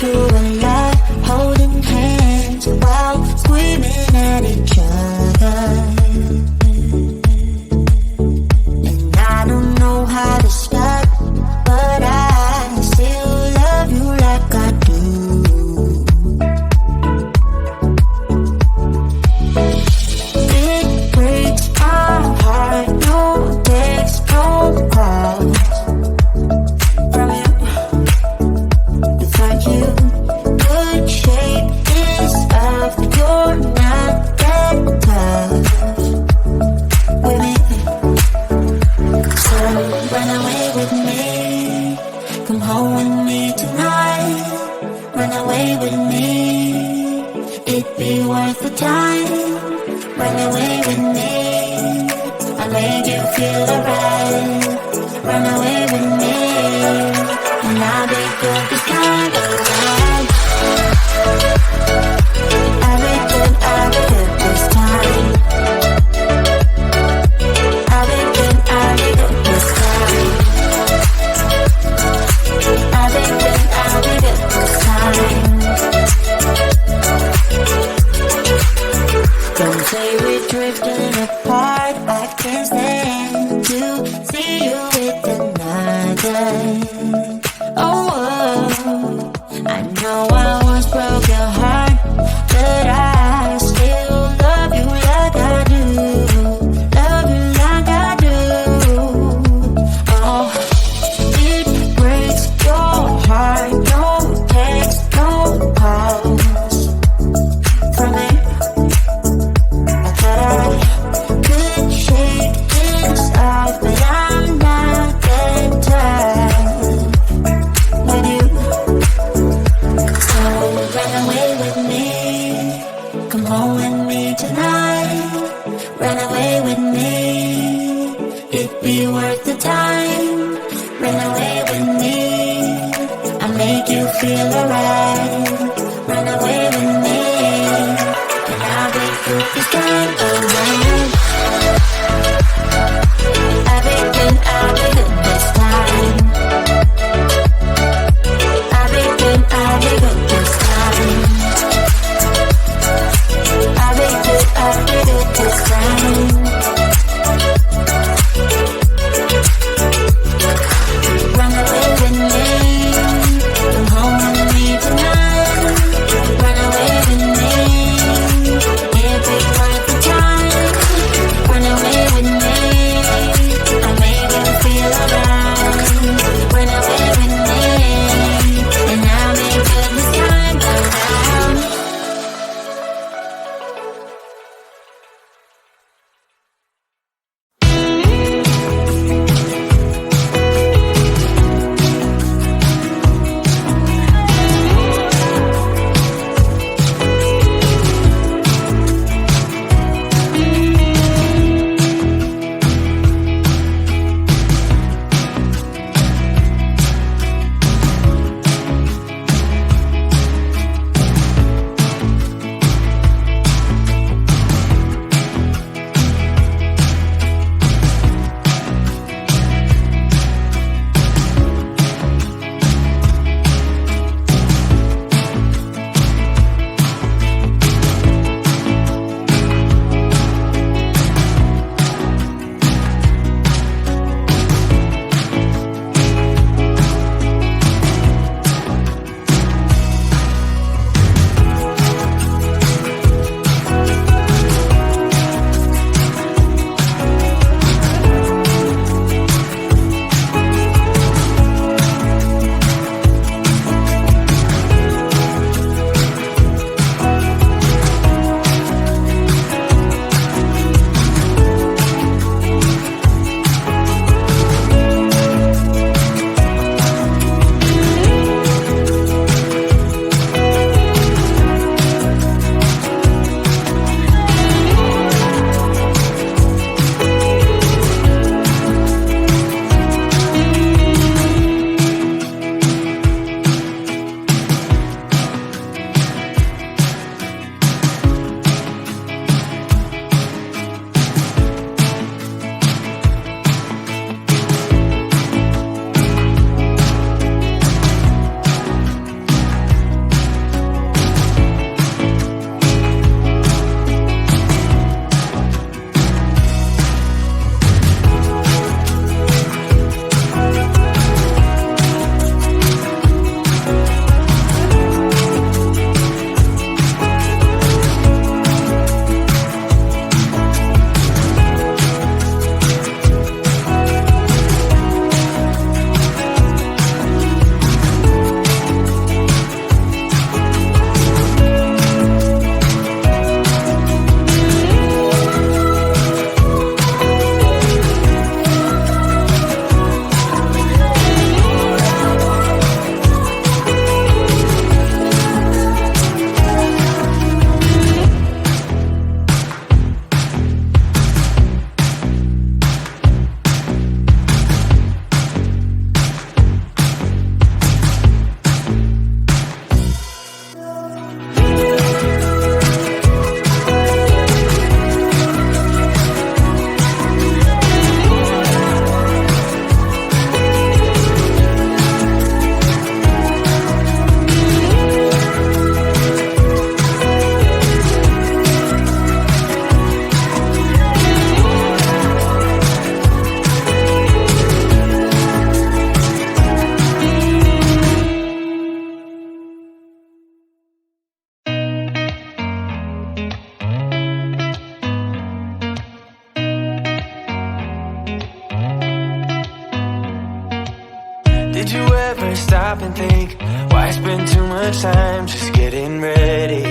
into a lot, holding hands while screaming at each other. And I don't know how to stop, but I still love you like I do. It breaks my heart, no text, no calls from you. Without you, good shape is up, you're not that tough with me. So run away with me, come home with me tonight. Run away with me, it'd be worth the time. Run away with me, I'll make you feel alright. Run away with me, and I'll be good this time around. I'll be good this time. I'll be good this time. I'll be good this time. Don't say we're drifting apart, I can't stand to see you with another. Oh, I know I once broke your heart, but I still love you like I do. Love you like I do. Oh, it breaks your heart, no text, no calls from me. I thought I could shake this off, but I'm not that tough with you. So run away with me, come home with me tonight. Run away with me, it'd be worth the time. Run away with me, I'll make you feel alright. Run away with me, and I'll be good this time around. I'll be good this time. I'll be good this time. I'll be good this time. Run away with me, come home with me tonight. stop and think, why spend too much time just getting ready?